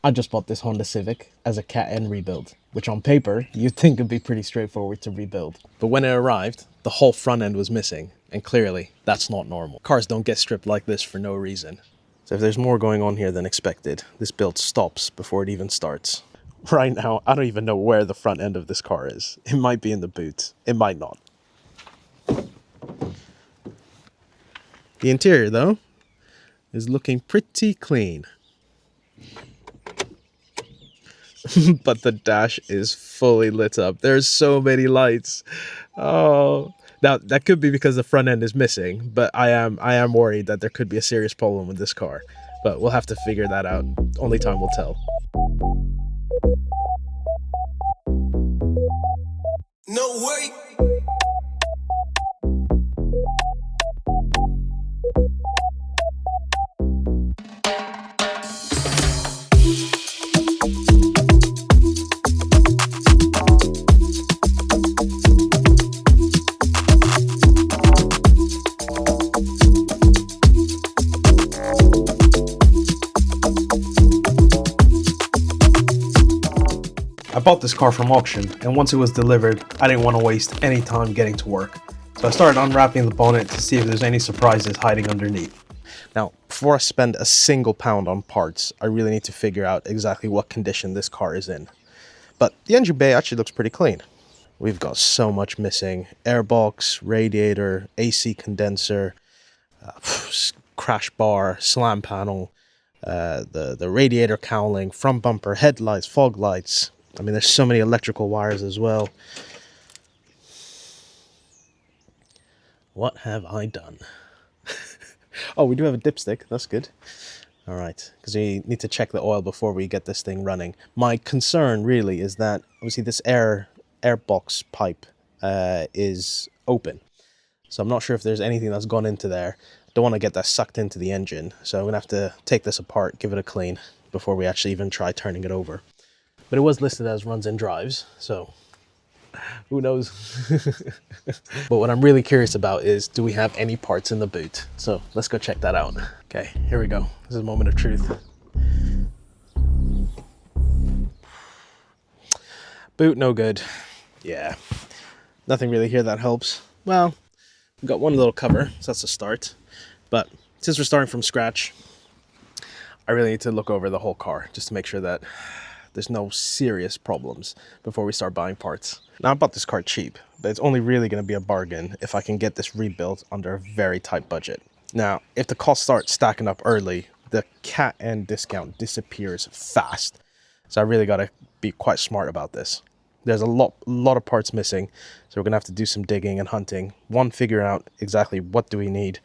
I just bought this Honda Civic as a Cat N rebuild, which on paper you'd think would be pretty straightforward to rebuild. But when it arrived, the whole front end was missing, and clearly that's not normal. Cars don't get stripped like this for no reason. So if there's more going on here than expected, this build stops before it even starts. Right now, I don't even know where the front end of this car is. It might be in the boot, it might not. The interior, though, is looking pretty clean. But the dash is fully lit up. There's so many lights. Oh, now that could be because the front end is missing, but I am worried that there could be a serious problem with this car. But we'll have to figure that out. Only time will tell. No way. I bought this car from auction, and once it was delivered, I didn't want to waste any time getting to work. So I started unwrapping the bonnet to see if there's any surprises hiding underneath. Now, before I spend a single pound on parts, I really need to figure out exactly what condition this car is in. But the engine bay actually looks pretty clean. We've got so much missing. Airbox, radiator, AC condenser, crash bar, slam panel, the radiator cowling, front bumper, headlights, fog lights. I mean, there's so many electrical wires as well. What have I done? Oh, we do have a dipstick. That's good. All right, because we need to check the oil before we get this thing running. My concern really is that obviously this airbox pipe is open. So I'm not sure if there's anything that's gone into there. Don't want to get that sucked into the engine. So I'm going to have to take this apart, give it a clean before we actually even try turning it over. But it was listed as runs and drives, so who knows? But what I'm really curious about is, do we have any parts in the boot? So let's go check that out. Okay, here we go. This is a moment of truth. Boot, no good. Yeah, nothing really here that helps. Well, we've got one little cover, so that's a start. But since we're starting from scratch, I really need to look over the whole car just to make sure that there's no serious problems before we start buying parts. Now, I bought this car cheap, but it's only really going to be a bargain if I can get this rebuilt under a very tight budget. Now, if the costs start stacking up early, the Cat N discount disappears fast. So I really got to be quite smart about this. There's a lot of parts missing, so we're going to have to do some digging and hunting. One, figure out exactly what do we need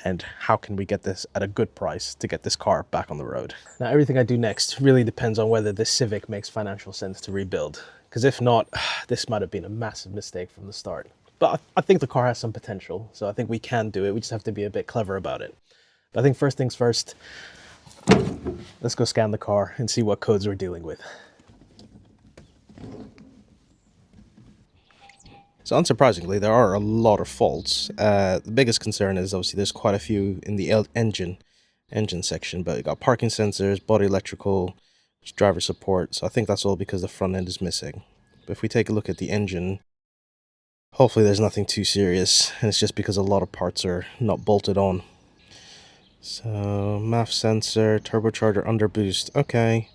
and how can we get this at a good price to get this car back on the road. Now, everything I do next really depends on whether this Civic makes financial sense to rebuild. Because if not, this might have been a massive mistake from the start. But I think the car has some potential, so I think we can do it. We just have to be a bit clever about it. But I think first things first, let's go scan the car and see what codes we're dealing with. So unsurprisingly, there are a lot of faults. The biggest concern is obviously there's quite a few in the engine section, but you got parking sensors, body electrical, driver support. So I think that's all because the front end is missing. But if we take a look at the engine, hopefully there's nothing too serious, and it's just because a lot of parts are not bolted on. So MAF sensor, turbocharger underboost, okay.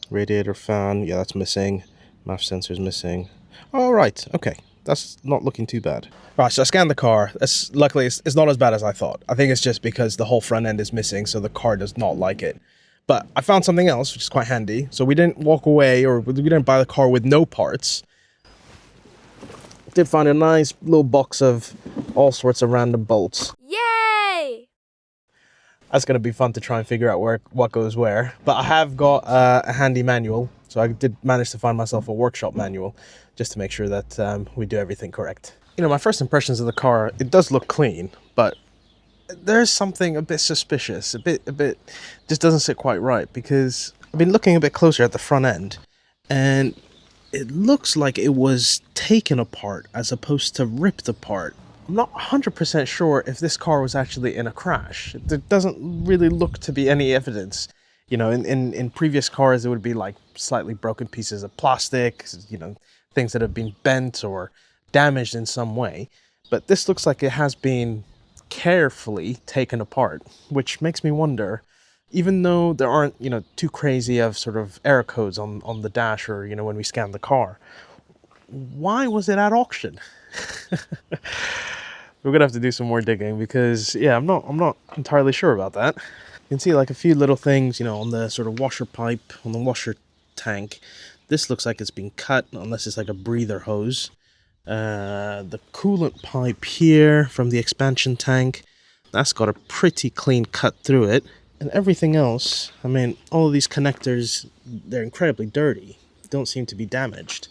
Radiator fan, yeah, that's missing. MAF sensor is missing. All right, okay. That's not looking too bad. Right, so I scanned the car. Luckily, it's not as bad as I thought. I think it's just because the whole front end is missing, so the car does not like it. But I found something else, which is quite handy. So we didn't walk away, or we didn't buy the car with no parts. Did find a nice little box of all sorts of random bolts. Yay! That's going to be fun to try and figure out what goes where. But I have got a handy manual. So I did manage to find myself a workshop manual just to make sure that we do everything correct. You know, my first impressions of the car, it does look clean, but there's something a bit suspicious, a bit just doesn't sit quite right, because I've been looking a bit closer at the front end and it looks like it was taken apart as opposed to ripped apart. I'm not 100% sure if this car was actually in a crash. There doesn't really look to be any evidence You know, in previous cars, it would be like slightly broken pieces of plastic, you know, things that have been bent or damaged in some way. But this looks like it has been carefully taken apart, which makes me wonder, even though there aren't, you know, too crazy of sort of error codes on the dash or, you know, when we scan the car, why was it at auction? We're gonna have to do some more digging because, yeah, I'm not entirely sure about that. You can see like a few little things, you know, on the sort of washer pipe, on the washer tank. This looks like it's been cut, unless it's like a breather hose. The coolant pipe here from the expansion tank, that's got a pretty clean cut through it. And everything else, I mean, all of these connectors, they're incredibly dirty. They don't seem to be damaged.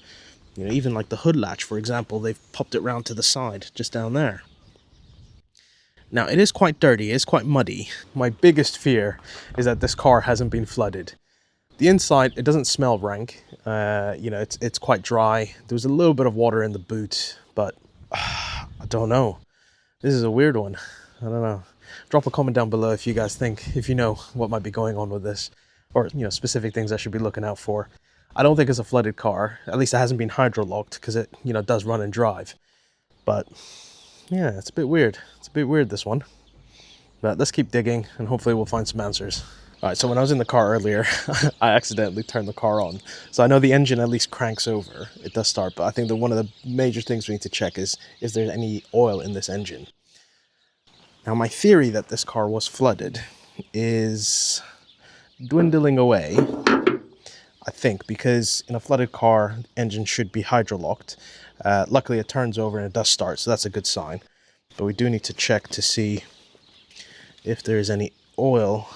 You know, even like the hood latch, for example, they've popped it round to the side, just down there. Now, it is quite dirty, it's quite muddy. My biggest fear is that this car hasn't been flooded. The inside, it doesn't smell rank. You know, it's quite dry. There's a little bit of water in the boot, but I don't know. This is a weird one. I don't know. Drop a comment down below if you guys think, if you know what might be going on with this, or, you know, specific things I should be looking out for. I don't think it's a flooded car. At least it hasn't been hydro-locked, because it, you know, does run and drive. But yeah, it's a bit weird. It's a bit weird, this one. But let's keep digging, and hopefully we'll find some answers. All right, so when I was in the car earlier, I accidentally turned the car on. So I know the engine at least cranks over. It does start, but I think that one of the major things we need to check is there any oil in this engine? Now, my theory that this car was flooded is dwindling away, I think, because in a flooded car, engine should be hydro-locked. Luckily, it turns over and it does start, so that's a good sign. But we do need to check to see if there is any oil.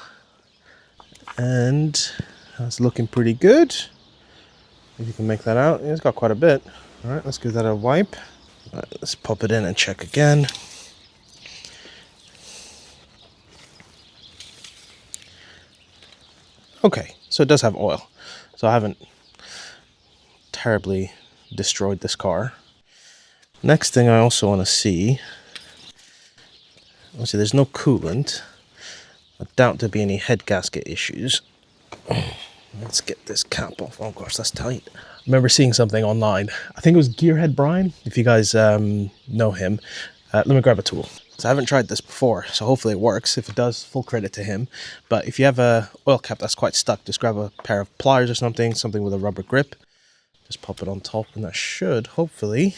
And that's looking pretty good. If you can make that out. It's got quite a bit. All right, let's give that a wipe. All right, let's pop it in and check again. Okay, so it does have oil. So I haven't terribly destroyed this car. Next thing I also want to see, obviously there's no coolant. I doubt there'll be any head gasket issues. Let's get this cap off. Oh gosh, that's tight. I remember seeing something online. I think it was Gearhead Brian, if you guys know him. Let me grab a tool. So I haven't tried this before, so hopefully it works. If it does, full credit to him. But if you have a oil cap that's quite stuck, just grab a pair of pliers or something with a rubber grip. Just pop it on top, and that should, hopefully...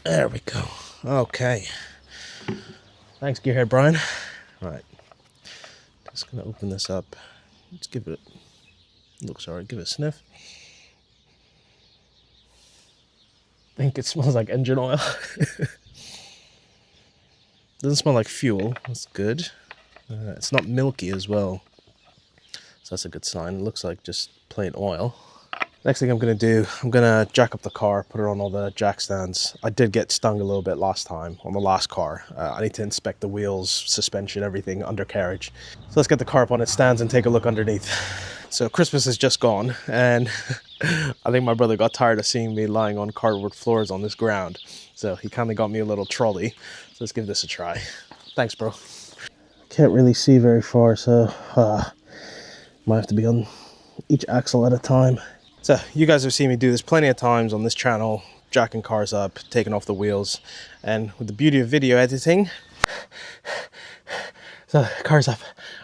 There we go. Okay. Thanks, Gearhead Brian. Right. Just gonna open this up. Let's give it... Looks alright. Give it a sniff. I think it smells like engine oil. Doesn't smell like fuel. That's good. It's not milky as well, so that's a good sign. It looks like just plain oil. Next thing I'm going to do, I'm going to jack up the car, put it on all the jack stands. I did get stung a little bit last time on the last car. I need to inspect the wheels, suspension, everything, undercarriage. So let's get the car up on its stands and take a look underneath. So Christmas is just gone, and I think my brother got tired of seeing me lying on cardboard floors on this ground. So he kindly got me a little trolley. So let's give this a try. Thanks, bro. Can't really see very far, so might have to be on each axle at a time. So you guys have seen me do this plenty of times on this channel, jacking cars up, taking off the wheels, and with the beauty of video editing, so cars up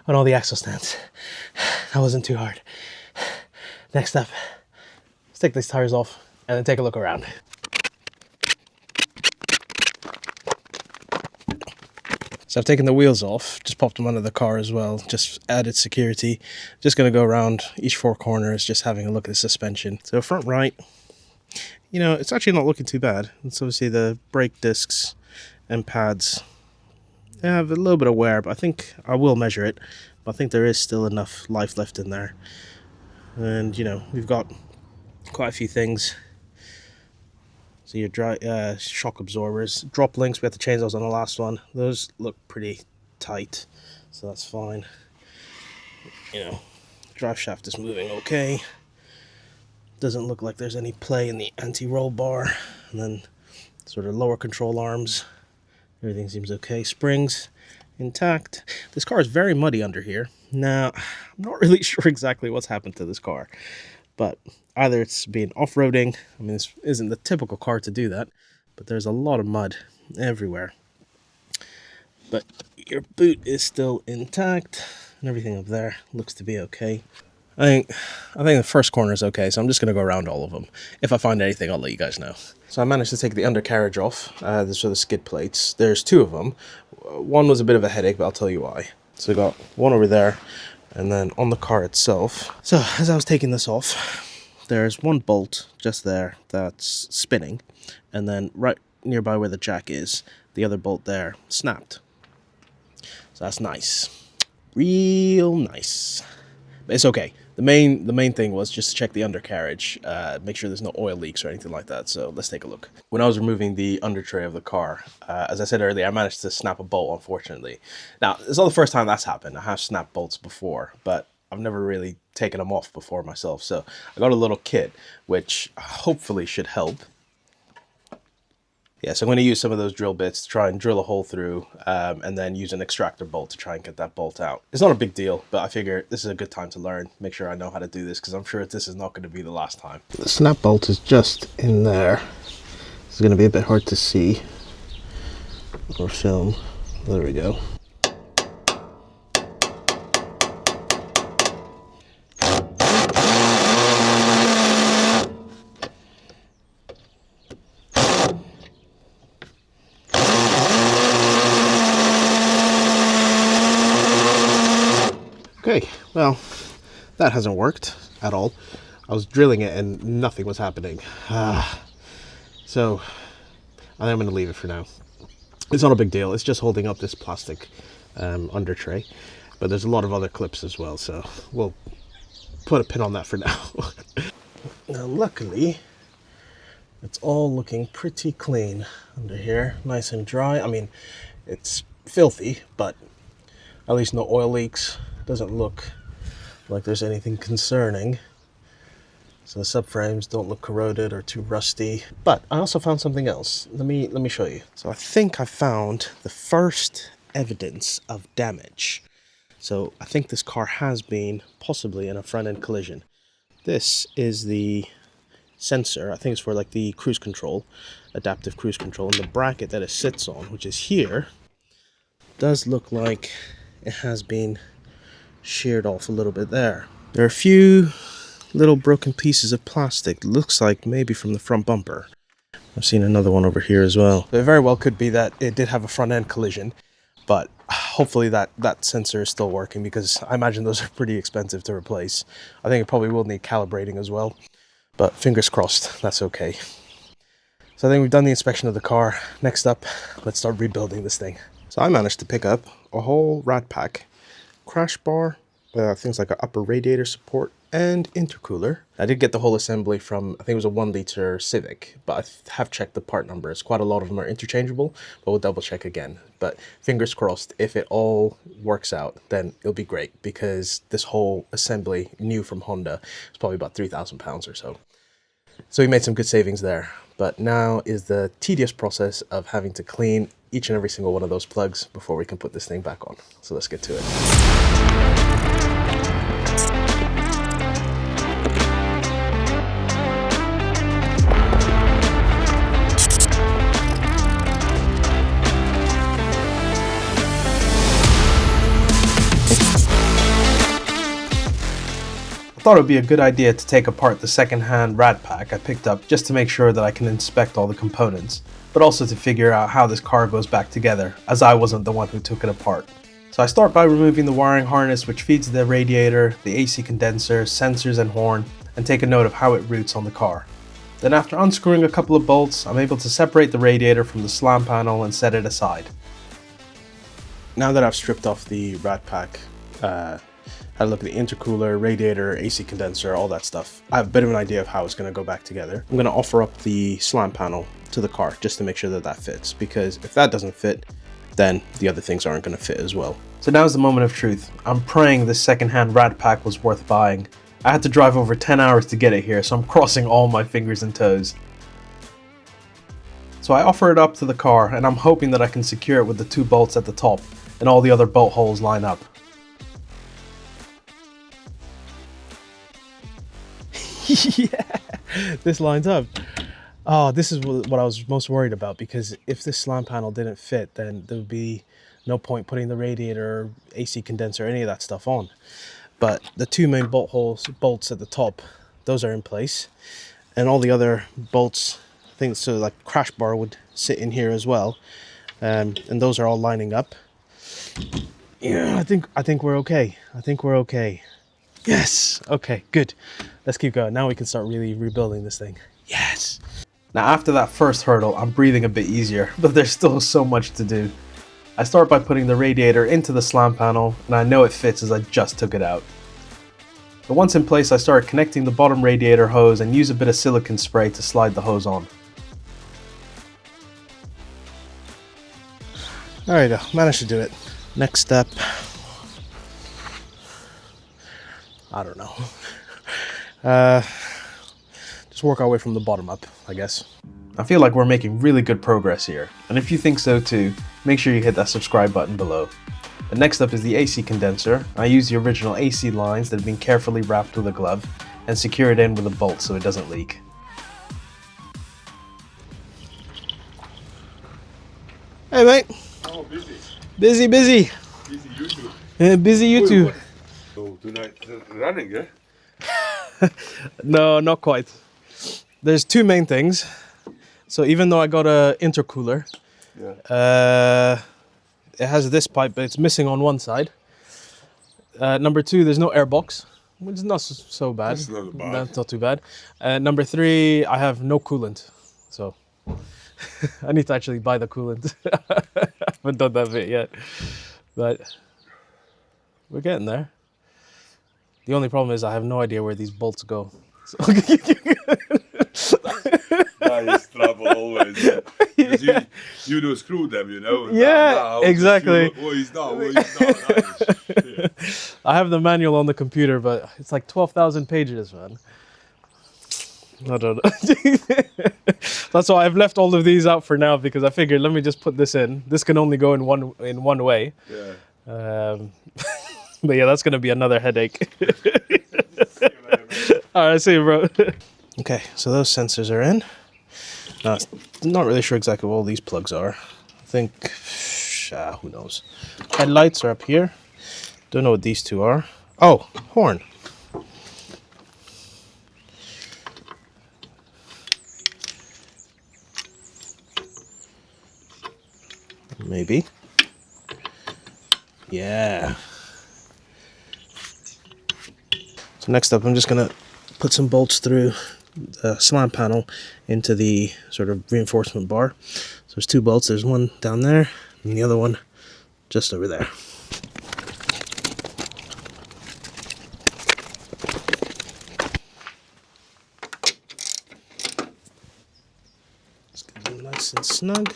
on all the axle stands. That wasn't too hard. Next up, let's take these tires off and then take a look around. So I've taken the wheels off, just popped them under the car as well, just added security. Just going to go around each four corners, just having a look at the suspension. So front right, you know, it's actually not looking too bad. It's obviously the brake discs and pads. They have a little bit of wear, but I think I will measure it. But I think there is still enough life left in there. And, you know, we've got quite a few things. So your shock absorbers, drop links, we had to change those on the last one. Those look pretty tight, so that's fine. You know, drive shaft is moving okay. Doesn't look like there's any play in the anti-roll bar. And then sort of lower control arms, everything seems okay. Springs, intact. This car is very muddy under here. Now, I'm not really sure exactly what's happened to this car, but either it's been off-roading. I mean, this isn't the typical car to do that, but there's a lot of mud everywhere. But your boot is still intact, and everything up there looks to be okay. I think the first corner is okay, so I'm just going to go around all of them. If I find anything, I'll let you guys know. So I managed to take the undercarriage off. These are the skid plates. There's two of them. One was a bit of a headache, but I'll tell you why. So I got one over there, and then on the car itself. So as I was taking this off, there's one bolt just there that's spinning, and then right nearby where the jack is, the other bolt there snapped. So that's nice. Real nice. But it's okay. The main thing was just to check the undercarriage, make sure there's no oil leaks or anything like that. So let's take a look. When I was removing the under tray of the car, as I said earlier, I managed to snap a bolt, unfortunately. Now, it's not the first time that's happened. I have snapped bolts before, but I've never really taken them off before myself. So I got a little kit, which hopefully should help. Yeah, so I'm going to use some of those drill bits to try and drill a hole through, and then use an extractor bolt to try and get that bolt out. It's not a big deal, but I figure this is a good time to learn, make sure I know how to do this, because I'm sure this is not going to be the last time. The snap bolt is just in there. It's going to be a bit hard to see or film. There we go. Okay, well, that hasn't worked at all. I was drilling it and nothing was happening. So I think I'm going to leave it for now. It's not a big deal. It's just holding up this plastic under tray. But there's a lot of other clips as well, so we'll put a pin on that for now. Now, luckily, it's all looking pretty clean under here. Nice and dry. I mean, it's filthy, but at least no oil leaks. Doesn't look like there's anything concerning. So the subframes don't look corroded or too rusty. But I also found something else. Let me show you. So I think I found the first evidence of damage. So I think this car has been possibly in a front-end collision. This is the sensor. I think it's for like the cruise control, adaptive cruise control, and the bracket that it sits on, which is here, does look like it has been sheared off a little bit there. There are a few little broken pieces of plastic. Looks like maybe from the front bumper. I've seen another one over here as well. It very well could be that it did have a front end collision, but hopefully that sensor is still working, because I imagine those are pretty expensive to replace. I think it probably will need calibrating as well, but fingers crossed that's okay. So I think we've done the inspection of the car. Next up, let's start rebuilding this thing. So I managed to pick up a whole rat pack, crash bar, things like an upper radiator support, and intercooler. I did get the whole assembly from, I think it was a 1 liter Civic, but I have checked the part numbers. Quite a lot of them are interchangeable, but we'll double check again. But fingers crossed, if it all works out, then it'll be great, because this whole assembly, new from Honda, is probably about £3,000 or so. So we made some good savings there. But now is the tedious process of having to clean each and every single one of those plugs before we can put this thing back on. So let's get to it. I thought it would be a good idea to take apart the second-hand rad pack I picked up, just to make sure that I can inspect all the components, but also to figure out how this car goes back together, as I wasn't the one who took it apart. So I start by removing the wiring harness which feeds the radiator, the AC condenser, sensors and horn, and take a note of how it routes on the car. Then after unscrewing a couple of bolts, I'm able to separate the radiator from the slam panel and set it aside. Now that I've stripped off the rad pack, had a look at the intercooler, radiator, AC condenser, all that stuff, I have a bit of an idea of how it's going to go back together. I'm going to offer up the slam panel to the car just to make sure that that fits, because if that doesn't fit, then the other things aren't going to fit as well. So now's the moment of truth. I'm praying this secondhand rad pack was worth buying. I had to drive over 10 hours to get it here, so I'm crossing all my fingers and toes. So I offer it up to the car, and I'm hoping that I can secure it with the 2 bolts at the top. and all the other bolt holes line up. Yeah, this lines up. Oh, this is what I was most worried about, because if this slant panel didn't fit, then there would be no point putting the radiator, AC condenser, any of that stuff on. But the two main bolts at the top, those are in place, and all the other bolts, I think so, like crash bar would sit in here as well, and those are all lining up. Yeah, I think we're okay. I think we're okay. Yes. Okay, good. Let's keep going. Now we can start really rebuilding this thing. Yes. Now after that first hurdle, I'm breathing a bit easier, but there's still so much to do. I start by putting the radiator into the slant panel, and I know it fits as I just took it out. But once in place, I start connecting the bottom radiator hose and use a bit of silicone spray to slide the hose on. There we go, managed to do it. Next step, I don't know. Just work our way from the bottom up, I guess. I feel like we're making really good progress here, and if you think so too, make sure you hit that subscribe button below. The next up is the AC condenser. I use the original AC lines that have been carefully wrapped with a glove and secure it in with a bolt so it doesn't leak. Hey mate! Oh, busy. Busy. Busy YouTube. Yeah, busy you too. So tonight running, eh? No, not quite. There's two main things. So even though I got a intercooler, Yeah. it has this pipe, but it's missing on one side. Number two, there's no airbox, which is not so bad. That's not bad. That's not too bad. Number three, I have no coolant, so I need to actually buy the coolant. I haven't done that bit yet, but we're getting there. The only problem is I have no idea where these bolts go. So That is trouble always. Yeah. Because you do screw them, you know. Yeah, now, exactly. What is now? What is now? Yeah. I have the manual on the computer, but it's like 12,000 pages, man. I don't know. That's why I've left all of these out for now, because I figured let me just put this in. This can only go in one way. Yeah. But yeah, that's gonna be another headache. All right, see you, bro. Okay, so those sensors are in. Now, I'm not really sure exactly what all these plugs are. I think, who knows. Headlights are up here. Don't know what these two are. Oh, horn. Maybe. Yeah. So next up, I'm just gonna put some bolts through the slant panel into the sort of reinforcement bar. So there's two bolts. There's one down there and the other one just over there. Let's get them nice and snug.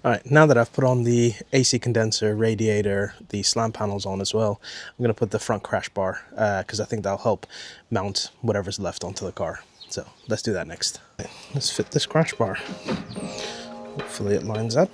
Alright, now that I've put on the AC condenser, radiator, the slant panels on as well, I'm going to put the front crash bar, because I think that'll help mount whatever's left onto the car. So let's do that next. Let's fit this crash bar. Hopefully it lines up.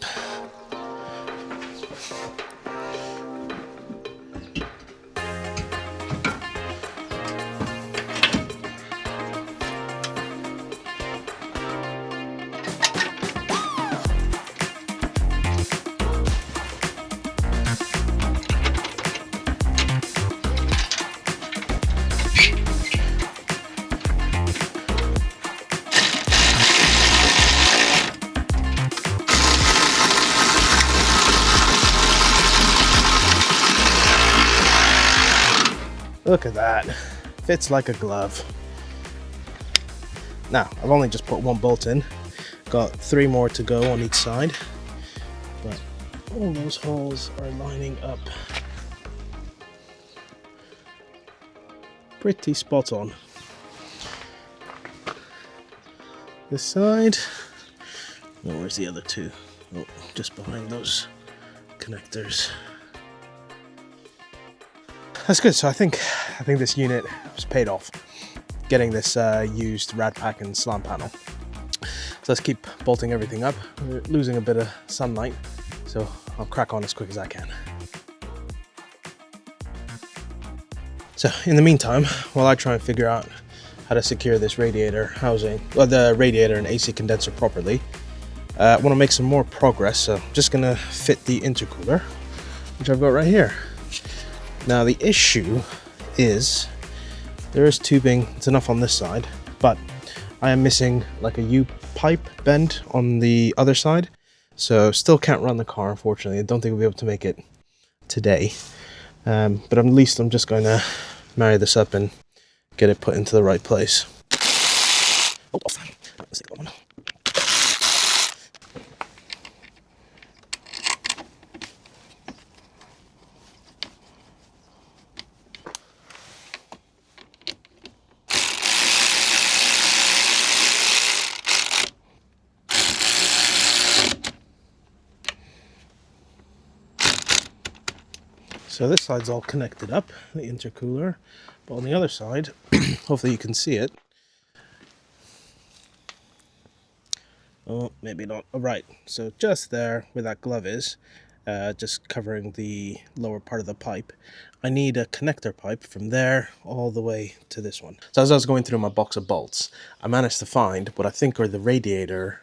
Look at that, fits like a glove. Now, I've only just put one bolt in, got 3 more to go on each side, but all those holes are lining up pretty spot on. This side, oh, where's the other two? Oh, just behind those connectors. That's good. So I think this unit was paid off, getting this used rad pack and slant panel. So let's keep bolting everything up. We're losing a bit of sunlight, so I'll crack on as quick as I can. So in the meantime, while I try and figure out how to secure this radiator housing, well, the radiator and AC condenser properly, I want to make some more progress. So I'm just gonna fit the intercooler, which I've got right here. Now the issue is there is tubing, it's enough on this side, but I am missing like a U-pipe bend on the other side. So still can't run the car, unfortunately. I don't think we'll be able to make it today. But at least I'm just going to marry this up and get it put into the right place. Oh, let's take that one. So this side's all connected up, the intercooler, but on the other side, hopefully you can see it. Oh, maybe not. Oh, right, so just there where that glove is, just covering the lower part of the pipe, I need a connector pipe from there all the way to this one. So as I was going through my box of bolts, I managed to find what I think are the radiator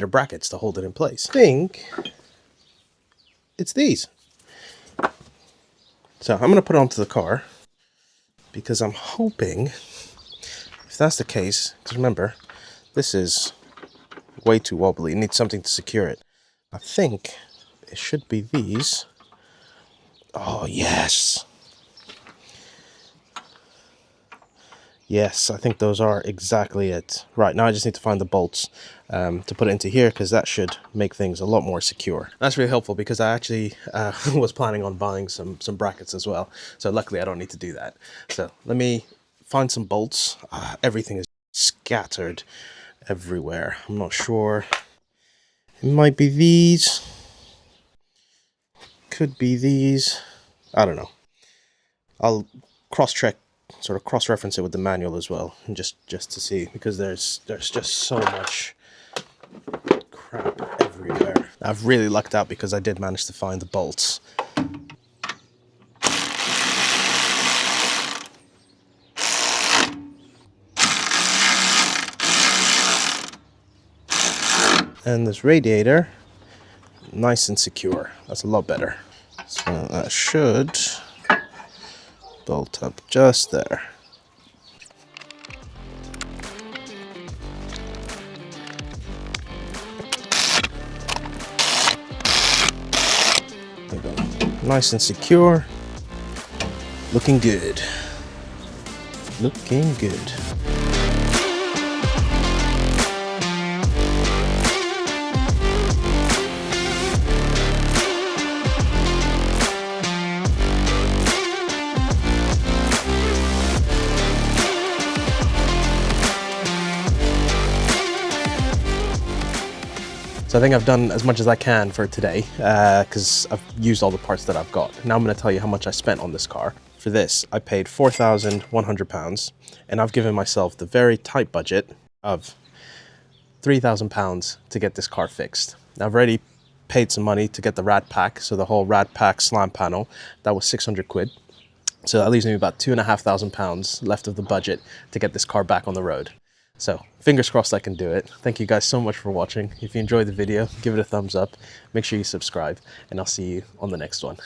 brackets to hold it in place. I think it's these. So I'm going to put it onto the car because I'm hoping, if that's the case, because remember, this is way too wobbly. It needs something to secure it. I think it should be these. Oh, yes. Yes, I think those are exactly it. Right, now I just need to find the bolts to put it into here, because that should make things a lot more secure. That's really helpful because I actually was planning on buying some brackets as well. So luckily I don't need to do that. So let me find some bolts. Everything is scattered everywhere. I'm not sure. It might be these. Could be these. I don't know. I'll cross-check, sort of cross-reference it with the manual as well, and just to see, because there's just so much crap everywhere. I've really lucked out because I did manage to find the bolts. And this radiator, nice and secure. That's a lot better. So that should bolt up just there. There we go. Nice and secure. Looking good. Looking good. So I think I've done as much as I can for today, because I've used all the parts that I've got. Now I'm going to tell you how much I spent on this car. For this, I paid £4,100, and I've given myself the very tight budget of £3,000 to get this car fixed. Now I've already paid some money to get the rad pack, so the whole rad pack slam panel, that was 600 quid. So that leaves me about £2,500 left of the budget to get this car back on the road. So fingers crossed I can do it. Thank you guys so much for watching. If you enjoyed the video, give it a thumbs up, make sure you subscribe, and I'll see you on the next one.